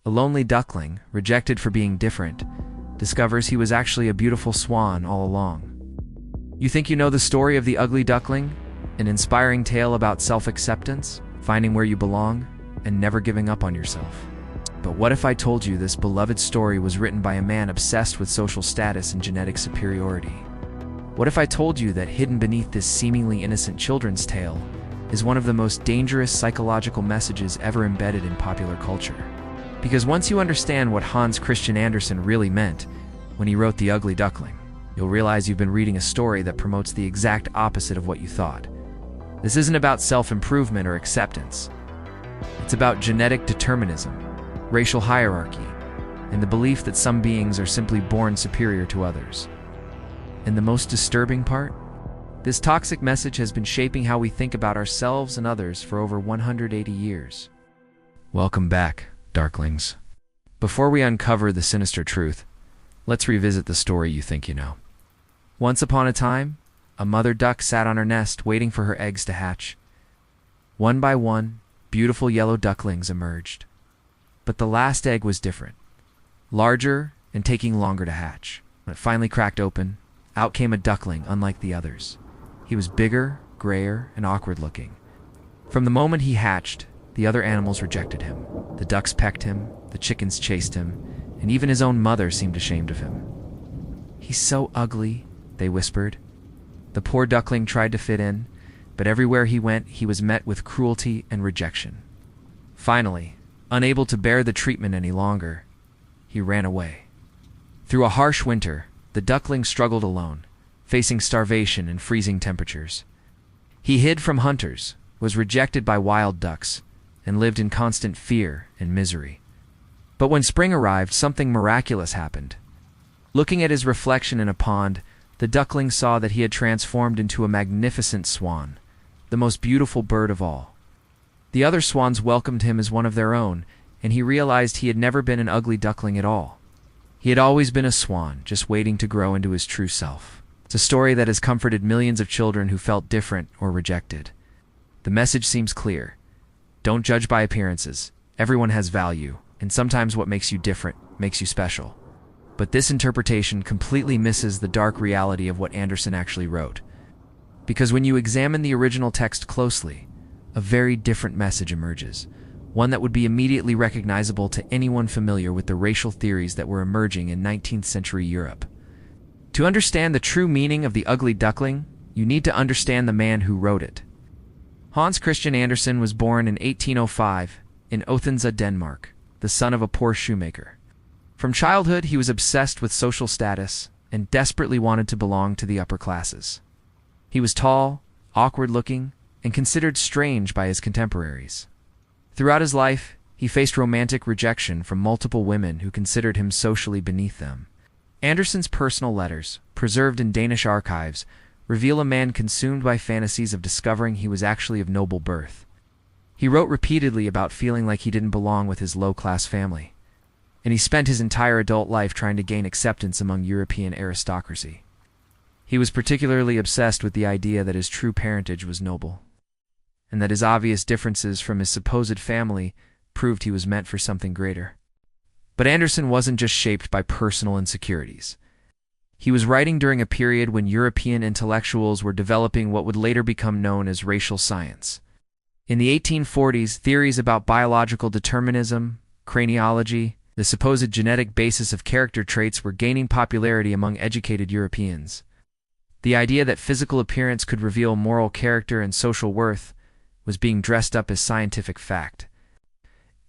A lonely duckling, rejected for being different, discovers he was actually a beautiful swan all along. You think you know the story of the Ugly Duckling? An inspiring tale about self-acceptance, finding where you belong, and never giving up on yourself. But what if I told you this beloved story was written by a man obsessed with social status and genetic superiority? What if I told you that hidden beneath this seemingly innocent children's tale is one of the most dangerous psychological messages ever embedded in popular culture? Because once you understand what Hans Christian Andersen really meant when he wrote The Ugly Duckling, you'll realize you've been reading a story that promotes the exact opposite of what you thought. This isn't about self-improvement or acceptance. It's about genetic determinism, racial hierarchy, and the belief that some beings are simply born superior to others. And the most disturbing part? This toxic message has been shaping how we think about ourselves and others for over 180 years. Welcome back, Darklings. Before we uncover the sinister truth, let's revisit the story you think you know. Once upon a time, a mother duck sat on her nest waiting for her eggs to hatch. One by one, beautiful yellow ducklings emerged. But the last egg was different, larger and taking longer to hatch. When it finally cracked open, out came a duckling unlike the others. He was bigger, grayer, and awkward looking. From the moment he hatched, the other animals rejected him. The ducks pecked him, the chickens chased him, and even his own mother seemed ashamed of him. "He's so ugly," they whispered. The poor duckling tried to fit in, but everywhere he went, he was met with cruelty and rejection. Finally, unable to bear the treatment any longer, he ran away. Through a harsh winter, the duckling struggled alone, facing starvation and freezing temperatures. He hid from hunters, was rejected by wild ducks, and lived in constant fear and misery. But when spring arrived, something miraculous happened. Looking at his reflection in a pond, the duckling saw that he had transformed into a magnificent swan, the most beautiful bird of all. The other swans welcomed him as one of their own, and he realized he had never been an ugly duckling at all. He had always been a swan, just waiting to grow into his true self. It's a story that has comforted millions of children who felt different or rejected. The message seems clear. Don't judge by appearances. Everyone has value, and sometimes what makes you different makes you special. But this interpretation completely misses the dark reality of what Andersen actually wrote. Because when you examine the original text closely, a very different message emerges, one that would be immediately recognizable to anyone familiar with the racial theories that were emerging in 19th century Europe. To understand the true meaning of The Ugly Duckling, you need to understand the man who wrote it. Hans Christian Andersen was born in 1805 in Odense, Denmark, the son of a poor shoemaker. From childhood, he was obsessed with social status and desperately wanted to belong to the upper classes. He was tall, awkward-looking, and considered strange by his contemporaries. Throughout his life, he faced romantic rejection from multiple women who considered him socially beneath them. Andersen's personal letters, preserved in Danish archives, reveal a man consumed by fantasies of discovering he was actually of noble birth. He wrote repeatedly about feeling like he didn't belong with his low-class family, and he spent his entire adult life trying to gain acceptance among European aristocracy. He was particularly obsessed with the idea that his true parentage was noble, and that his obvious differences from his supposed family proved he was meant for something greater. But Andersen wasn't just shaped by personal insecurities. He was writing during a period when European intellectuals were developing what would later become known as racial science. In the 1840s, theories about biological determinism, craniology, the supposed genetic basis of character traits were gaining popularity among educated Europeans. The idea that physical appearance could reveal moral character and social worth was being dressed up as scientific fact.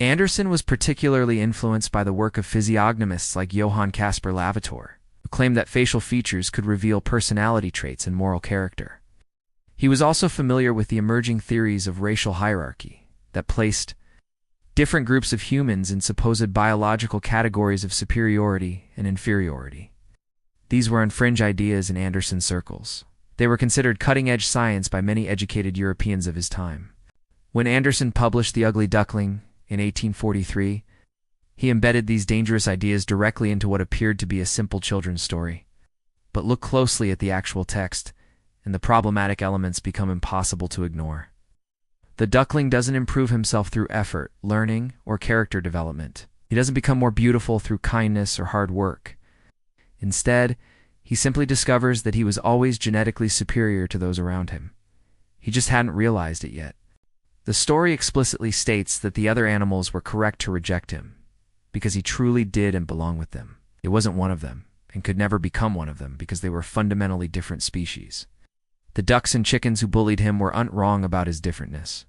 Andersen was particularly influenced by the work of physiognomists like Johann Caspar Lavater, who claimed that facial features could reveal personality traits and moral character. He was also familiar with the emerging theories of racial hierarchy that placed different groups of humans in supposed biological categories of superiority and inferiority. These were unfringe ideas in Andersen circles. They were considered cutting-edge science by many educated Europeans of his time. When Andersen published The Ugly Duckling in 1843, he embedded these dangerous ideas directly into what appeared to be a simple children's story. But look closely at the actual text, and the problematic elements become impossible to ignore. The duckling doesn't improve himself through effort, learning, or character development. He doesn't become more beautiful through kindness or hard work. Instead, he simply discovers that he was always genetically superior to those around him. He just hadn't realized it yet. The story explicitly states that the other animals were correct to reject him, because he truly did and belonged with them. It wasn't one of them, and could never become one of them because they were fundamentally different species. The ducks and chickens who bullied him weren't wrong about his differentness.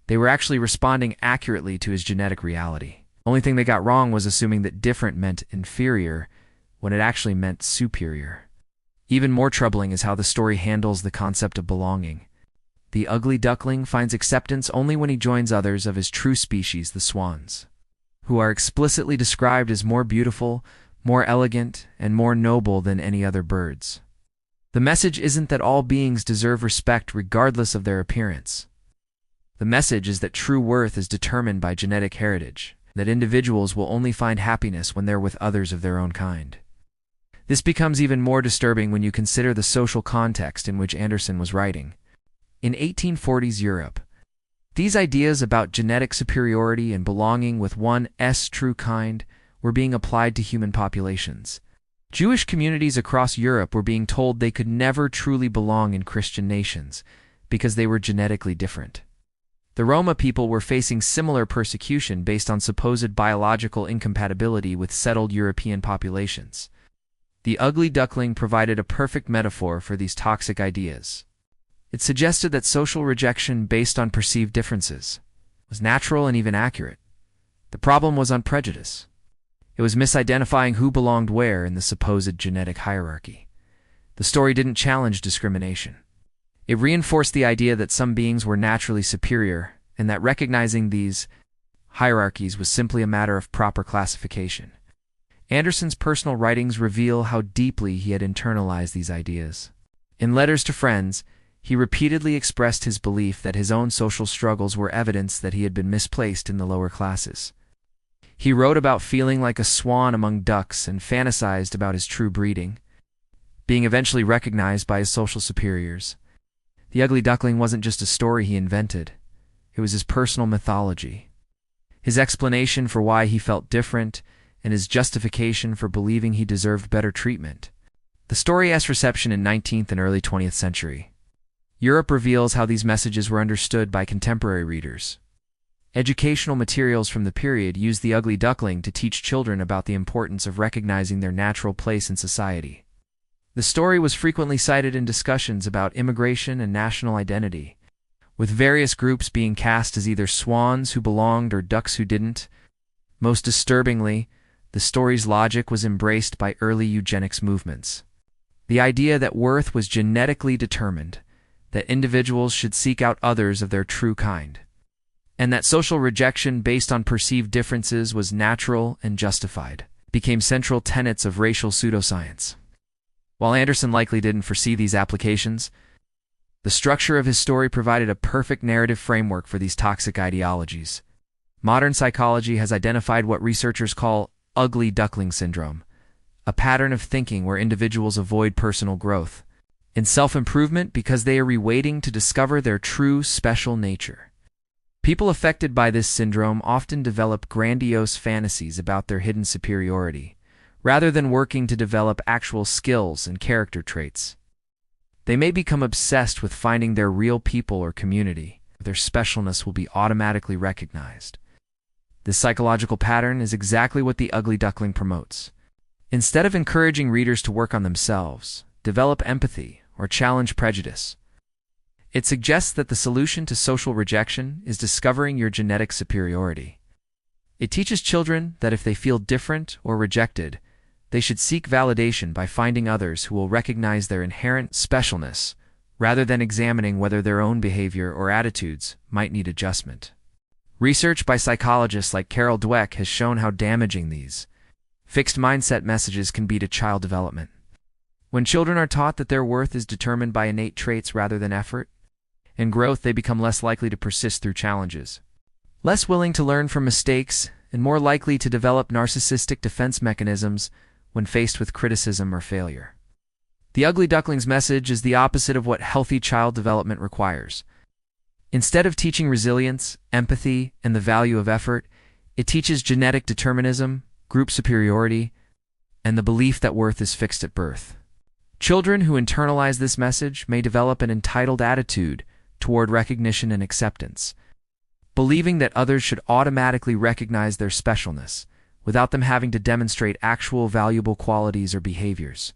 They were actually responding accurately to his genetic reality. Only thing they got wrong was assuming that different meant inferior when it actually meant superior. Even more troubling is how the story handles the concept of belonging. The ugly duckling finds acceptance only when he joins others of his true species, the swans, who are explicitly described as more beautiful, more elegant, and more noble than any other birds. The message isn't that all beings deserve respect regardless of their appearance. The message is that true worth is determined by genetic heritage, that individuals will only find happiness when they're with others of their own kind. This becomes even more disturbing when you consider the social context in which Andersen was writing. In 1840s Europe, these ideas about genetic superiority and belonging with one's true kind were being applied to human populations. Jewish communities across Europe were being told they could never truly belong in Christian nations because they were genetically different. The Roma people were facing similar persecution based on supposed biological incompatibility with settled European populations. The ugly duckling provided a perfect metaphor for these toxic ideas. It suggested that social rejection based on perceived differences was natural and even accurate. The problem was on prejudice. It was misidentifying who belonged where in the supposed genetic hierarchy. The story didn't challenge discrimination. It reinforced the idea that some beings were naturally superior and that recognizing these hierarchies was simply a matter of proper classification. Andersen's personal writings reveal how deeply he had internalized these ideas. In letters to friends, he repeatedly expressed his belief that his own social struggles were evidence that he had been misplaced in the lower classes. He wrote about feeling like a swan among ducks and fantasized about his true breeding, being eventually recognized by his social superiors. The ugly duckling wasn't just a story he invented. It was his personal mythology, his explanation for why he felt different, and his justification for believing he deserved better treatment. The story's reception in 19th and early 20th century Europe reveals how these messages were understood by contemporary readers. Educational materials from the period used the ugly duckling to teach children about the importance of recognizing their natural place in society. The story was frequently cited in discussions about immigration and national identity, with various groups being cast as either swans who belonged or ducks who didn't. Most disturbingly, the story's logic was embraced by early eugenics movements. The idea that worth was genetically determined, that individuals should seek out others of their true kind, and that social rejection based on perceived differences was natural and justified, became central tenets of racial pseudoscience. While Andersen likely didn't foresee these applications, the structure of his story provided a perfect narrative framework for these toxic ideologies. Modern psychology has identified what researchers call Ugly Duckling Syndrome, a pattern of thinking where individuals avoid personal growth and self-improvement because they are waiting to discover their true special nature. People affected by this syndrome often develop grandiose fantasies about their hidden superiority, rather than working to develop actual skills and character traits. They may become obsessed with finding their real people or community, where their specialness will be automatically recognized. This psychological pattern is exactly what the ugly duckling promotes. Instead of encouraging readers to work on themselves, develop empathy, or challenge prejudice, it suggests that the solution to social rejection is discovering your genetic superiority. It teaches children that if they feel different or rejected, they should seek validation by finding others who will recognize their inherent specialness, rather than examining whether their own behavior or attitudes might need adjustment. Research by psychologists like Carol Dweck has shown how damaging these fixed mindset messages can be to child development. When children are taught that their worth is determined by innate traits rather than effort and growth, they become less likely to persist through challenges, less willing to learn from mistakes, and more likely to develop narcissistic defense mechanisms when faced with criticism or failure. The ugly duckling's message is the opposite of what healthy child development requires. Instead of teaching resilience, empathy, and the value of effort, It teaches genetic determinism, group superiority, and the belief that worth is fixed at birth. Children who internalize this message may develop an entitled attitude toward recognition and acceptance, believing that others should automatically recognize their specialness without them having to demonstrate actual valuable qualities or behaviors.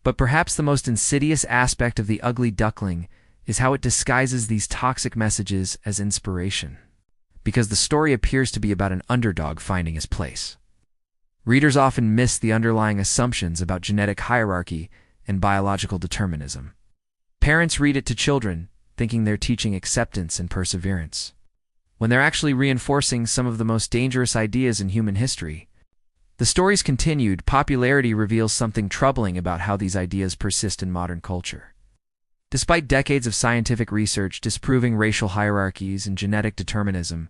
But perhaps the most insidious aspect of The Ugly Duckling is how it disguises these toxic messages as inspiration, because the story appears to be about an underdog finding his place. Readers often miss the underlying assumptions about genetic hierarchy and biological determinism. Parents read it to children, thinking they're teaching acceptance and perseverance, when they're actually reinforcing some of the most dangerous ideas in human history. The story's continued popularity reveals something troubling about how these ideas persist in modern culture. Despite decades of scientific research disproving racial hierarchies and genetic determinism,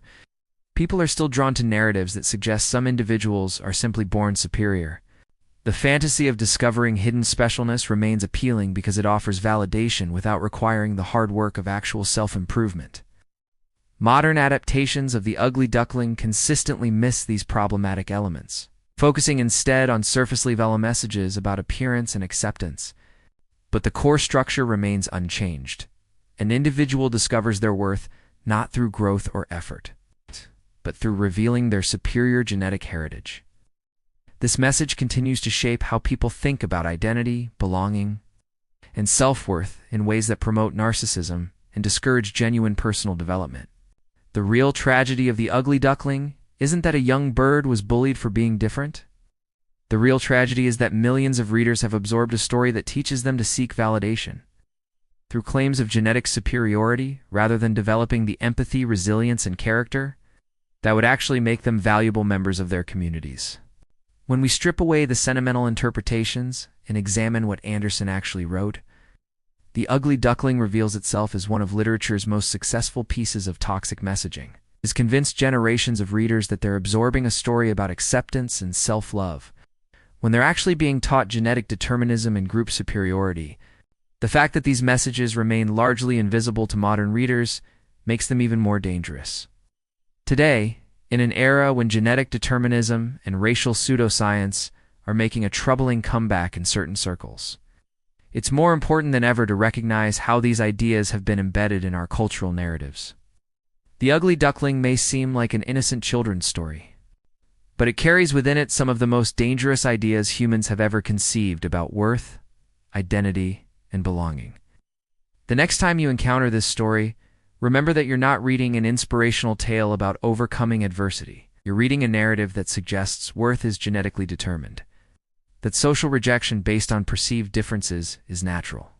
people are still drawn to narratives that suggest some individuals are simply born superior. The fantasy of discovering hidden specialness remains appealing because it offers validation without requiring the hard work of actual self-improvement. Modern adaptations of The Ugly Duckling consistently miss these problematic elements, focusing instead on surface-level messages about appearance and acceptance. But the core structure remains unchanged. An individual discovers their worth not through growth or effort, but through revealing their superior genetic heritage. This message continues to shape how people think about identity, belonging, and self-worth in ways that promote narcissism and discourage genuine personal development. The real tragedy of The Ugly Duckling isn't that a young bird was bullied for being different. The real tragedy is that millions of readers have absorbed a story that teaches them to seek validation through claims of genetic superiority rather than developing the empathy, resilience, and character that would actually make them valuable members of their communities. When we strip away the sentimental interpretations and examine what Andersen actually wrote, The Ugly Duckling reveals itself as one of literature's most successful pieces of toxic messaging. It has convinced generations of readers that they're absorbing a story about acceptance and self-love, when they're actually being taught genetic determinism and group superiority. The fact that these messages remain largely invisible to modern readers makes them even more dangerous. Today, in an era when genetic determinism and racial pseudoscience are making a troubling comeback in certain circles, it's more important than ever to recognize how these ideas have been embedded in our cultural narratives. The Ugly Duckling may seem like an innocent children's story, but it carries within it some of the most dangerous ideas humans have ever conceived about worth, identity, and belonging. The next time you encounter this story, remember that you're not reading an inspirational tale about overcoming adversity. You're reading a narrative that suggests worth is genetically determined, that social rejection based on perceived differences is natural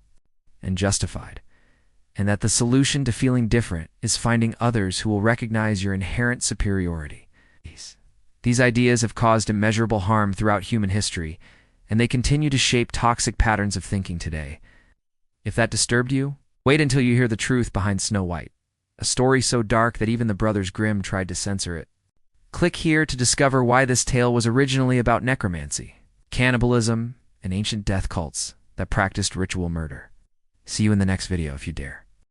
and justified, and that the solution to feeling different is finding others who will recognize your inherent superiority. These ideas have caused immeasurable harm throughout human history, and they continue to shape toxic patterns of thinking today. If that disturbed you, wait until you hear the truth behind Snow White, a story so dark that even the Brothers Grimm tried to censor it. Click here to discover why this tale was originally about necromancy, cannibalism, and ancient death cults that practiced ritual murder. See you in the next video if you dare.